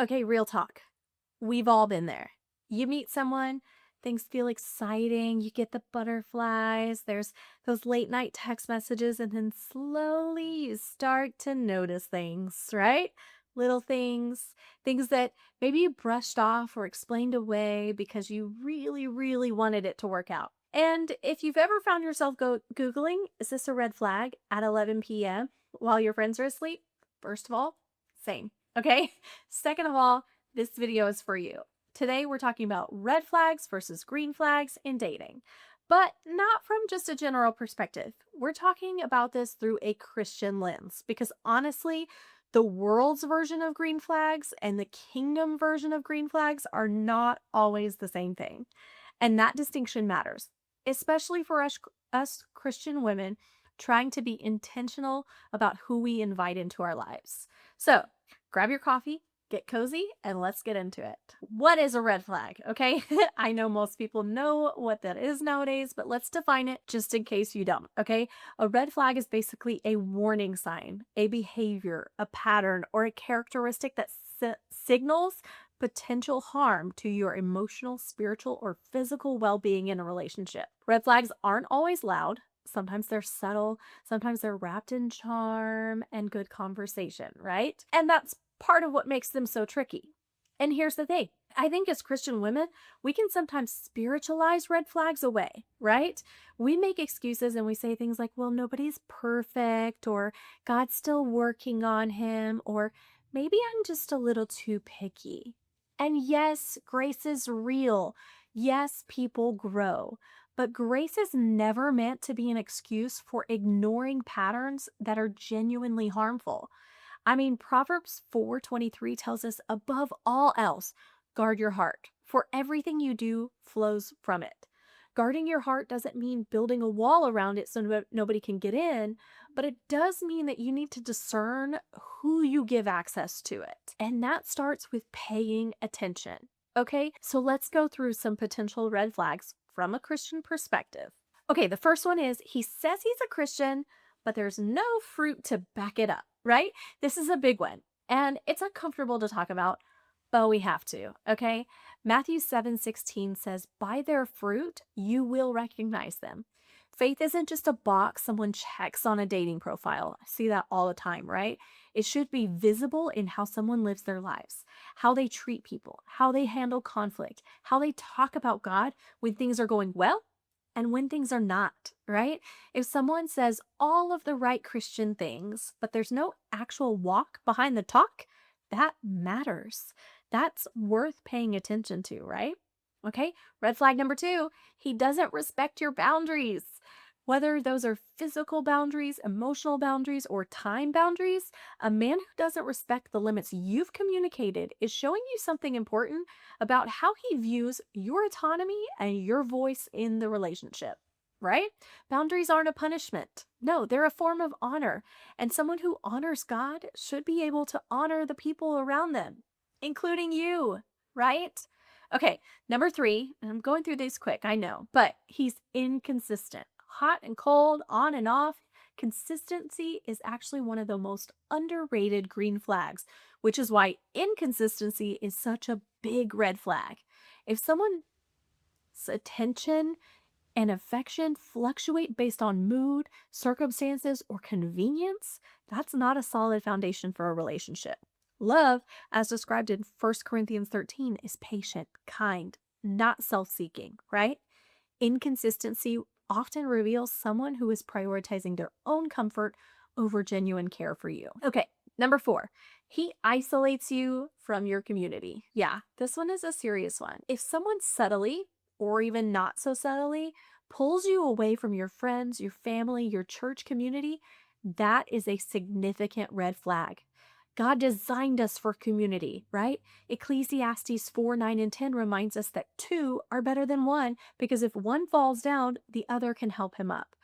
Okay, real talk. We've all been there. You meet someone, things feel exciting, you get the butterflies, there's those late night text messages, and then slowly you start to notice things, right? Little things, things that maybe you brushed off or explained away because you really, really wanted it to work out. And if you've ever found yourself Googling, is this a red flag at 11 p.m. while your friends are asleep? First of all, same. Okay. Second of all, this video is for you. Today, we're talking about red flags versus green flags in dating, but not from just a general perspective. We're talking about this through a Christian lens because honestly, the world's version of green flags and the kingdom version of green flags are not always the same thing. And that distinction matters, especially for us Christian women trying to be intentional about who we invite into our lives. So grab your coffee, get cozy, and let's get into it. What is a red flag? Okay. I know most people know what that is nowadays, but let's define it just in case you don't. Okay. A red flag is basically a warning sign, a behavior, a pattern, or a characteristic that signals potential harm to your emotional, spiritual, or physical well being in a relationship. Red flags aren't always loud. Sometimes they're subtle, sometimes they're wrapped in charm and good conversation, right? And that's part of what makes them so tricky. And here's the thing, I think as Christian women, we can sometimes spiritualize red flags away, right? We make excuses and we say things like, well, nobody's perfect, or God's still working on him, or maybe I'm just a little too picky. And yes, grace is real. Yes, people grow. But grace is never meant to be an excuse for ignoring patterns that are genuinely harmful. I mean, Proverbs 4:23 tells us above all else, guard your heart, for everything you do flows from it. Guarding your heart doesn't mean building a wall around it so nobody can get in, but it does mean that you need to discern who you give access to it. And that starts with paying attention. Okay, so let's go through some potential red flags from a Christian perspective. Okay, the first one is he says he's a Christian, but there's no fruit to back it up, right? This is a big one, and it's uncomfortable to talk about, but we have to, okay? Matthew 7:16 says, by their fruit, you will recognize them. Faith isn't just a box someone checks on a dating profile. I see that all the time, right? It should be visible in how someone lives their lives, how they treat people, how they handle conflict, how they talk about God when things are going well and when things are not, right? If someone says all of the right Christian things, but there's no actual walk behind the talk, that matters. That's worth paying attention to, right? Okay, red flag number two, he doesn't respect your boundaries. Whether those are physical boundaries, emotional boundaries, or time boundaries, a man who doesn't respect the limits you've communicated is showing you something important about how he views your autonomy and your voice in the relationship, right? Boundaries aren't a punishment. No, they're a form of honor. And someone who honors God should be able to honor the people around them, including you, right? Okay, number three, and I'm going through these quick, I know, but he's inconsistent. Hot and cold, on and off. Consistency is actually one of the most underrated green flags, which is why inconsistency is such a big red flag. If someone's attention and affection fluctuate based on mood, circumstances, or convenience, that's not a solid foundation for a relationship. Love, as described in 1 Corinthians 13, is patient, kind, not self seeking, right? Inconsistency often reveals someone who is prioritizing their own comfort over genuine care for you. Okay, number four, he isolates you from your community. Yeah, this one is a serious one. If someone subtly, or even not so subtly, pulls you away from your friends, your family, your church community, that is a significant red flag. God designed us for community, right? Ecclesiastes 4:9 and 10 reminds us that two are better than one because if one falls down, the other can help him up.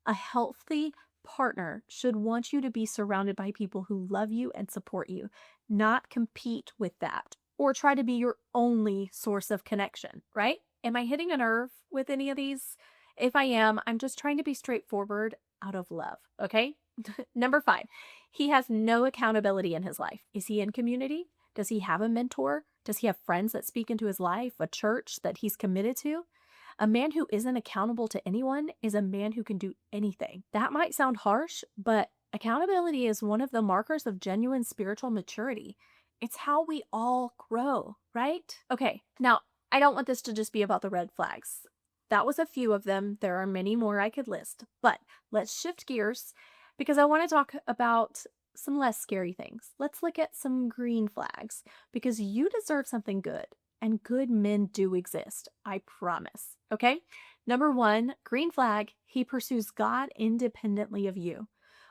A healthy partner should want you to be surrounded by people who love you and support you, not compete with that or try to be your only source of connection, right? Am I hitting a nerve with any of these? If I am, I'm just trying to be straightforward out of love, okay? Number five, he has no accountability in his life. Is he in community? Does he have a mentor? Does he have friends that speak into his life, a church that he's committed to? A man who isn't accountable to anyone is a man who can do anything. That might sound harsh, but accountability is one of the markers of genuine spiritual maturity. It's how we all grow, right? Okay, now I don't want this to just be about the red flags. That was a few of them. There are many more I could list, but let's shift gears because I want to talk about some less scary things. Let's look at some green flags because you deserve something good and good men do exist. I promise. Okay. Number one, green flag, he pursues God independently of you.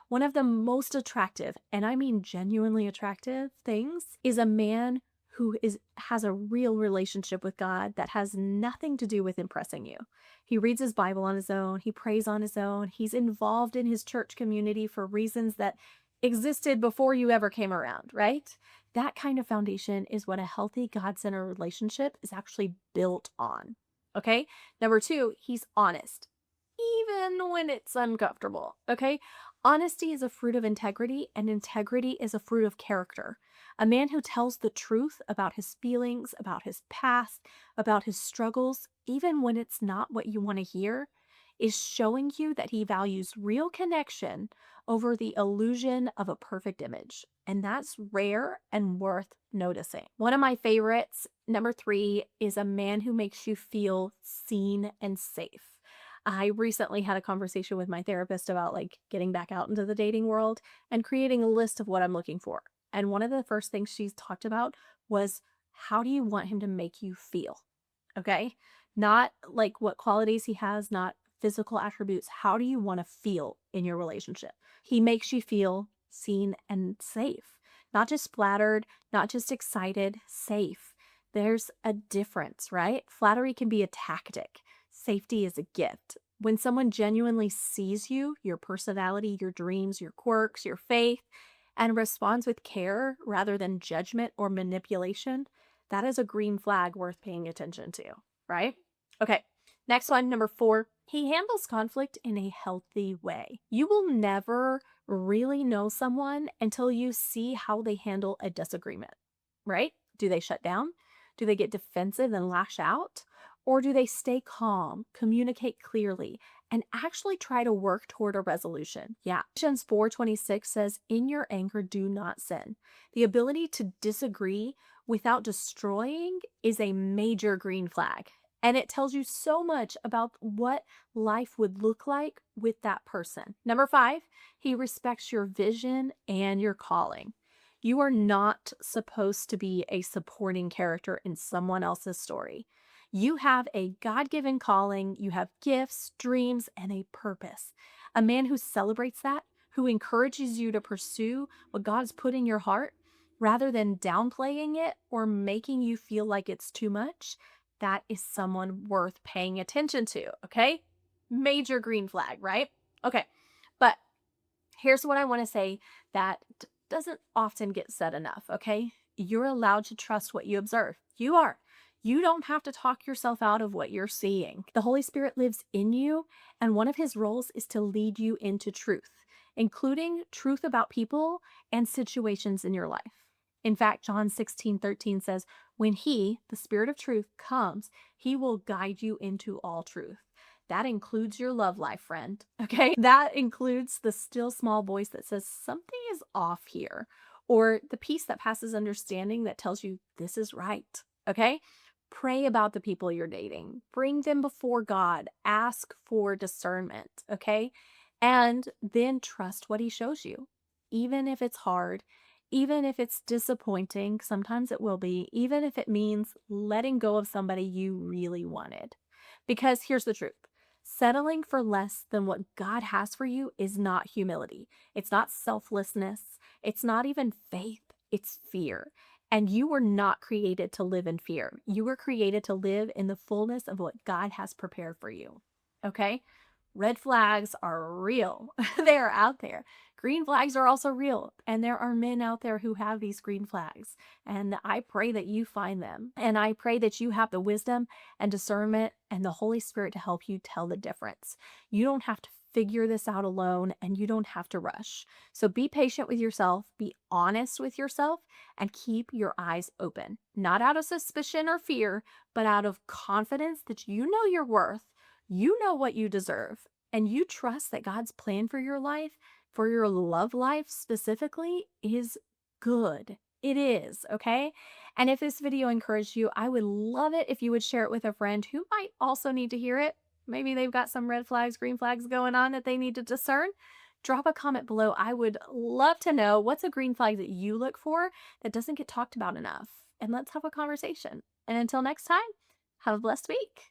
One of the most attractive, and I mean genuinely attractive things, is a man who has a real relationship with God that has nothing to do with impressing you. He reads his Bible on his own, he prays on his own, he's involved in his church community for reasons that existed before you ever came around, right? That kind of foundation is what a healthy God-centered relationship is actually built on. Okay? Number two, he's honest, even when it's uncomfortable. Okay? Honesty is a fruit of integrity, and integrity is a fruit of character. A man who tells the truth about his feelings, about his past, about his struggles, even when it's not what you want to hear, is showing you that he values real connection over the illusion of a perfect image. And that's rare and worth noticing. One of my favorites, number three, is a man who makes you feel seen and safe. I recently had a conversation with my therapist about getting back out into the dating world and creating a list of what I'm looking for. And one of the first things she's talked about was, how do you want him to make you feel? Okay. Not like what qualities he has, not physical attributes. How do you want to feel in your relationship? He makes you feel seen and safe, not just flattered, not just excited, safe. There's a difference, right? Flattery can be a tactic. Safety is a gift. When someone genuinely sees you, your personality, your dreams, your quirks, your faith, and responds with care rather than judgment or manipulation, that is a green flag worth paying attention to, right? Okay, next one, number four, he handles conflict in a healthy way. You will never really know someone until you see how they handle a disagreement, right? Do they shut down? Do they get defensive and lash out? Or do they stay calm, communicate clearly, and actually try to work toward a resolution? Yeah. Ephesians 4:26 says, in your anger, do not sin. The ability to disagree without destroying is a major green flag. And it tells you so much about what life would look like with that person. Number five, he respects your vision and your calling. You are not supposed to be a supporting character in someone else's story. You have a God-given calling, you have gifts, dreams, and a purpose. A man who celebrates that, who encourages you to pursue what God's put in your heart, rather than downplaying it or making you feel like it's too much, that is someone worth paying attention to, okay? Major green flag, right? Okay, but here's what I want to say that doesn't often get said enough, okay? You're allowed to trust what you observe. You are. You don't have to talk yourself out of what you're seeing. The Holy Spirit lives in you, and one of his roles is to lead you into truth, including truth about people and situations in your life. In fact, John 16:13 says, when he, the Spirit of truth, comes, he will guide you into all truth. That includes your love life, friend. Okay. That includes the still small voice that says something is off here, or the peace that passes understanding that tells you this is right. Okay. Pray about the people you're dating, bring them before God, ask for discernment. Okay. And then trust what he shows you, even if it's hard, even if it's disappointing. Sometimes it will be, even if it means letting go of somebody you really wanted. Because here's the truth. Settling for less than what God has for you is not humility. It's not selflessness. It's not even faith. It's fear. And you were not created to live in fear. You were created to live in the fullness of what God has prepared for you. Okay? Red flags are real. They are out there. Green flags are also real. And there are men out there who have these green flags. And I pray that you find them. And I pray that you have the wisdom and discernment and the Holy Spirit to help you tell the difference. You don't have to figure this out alone and you don't have to rush. So be patient with yourself, be honest with yourself, and keep your eyes open. Not out of suspicion or fear, but out of confidence that you know your worth, you know what you deserve, and you trust that God's plan for your life, for your love life specifically, is good. It is, okay? And if this video encouraged you, I would love it if you would share it with a friend who might also need to hear it. Maybe they've got some red flags, green flags going on that they need to discern. Drop a comment below. I would love to know what's a green flag that you look for that doesn't get talked about enough. And let's have a conversation. And until next time, have a blessed week.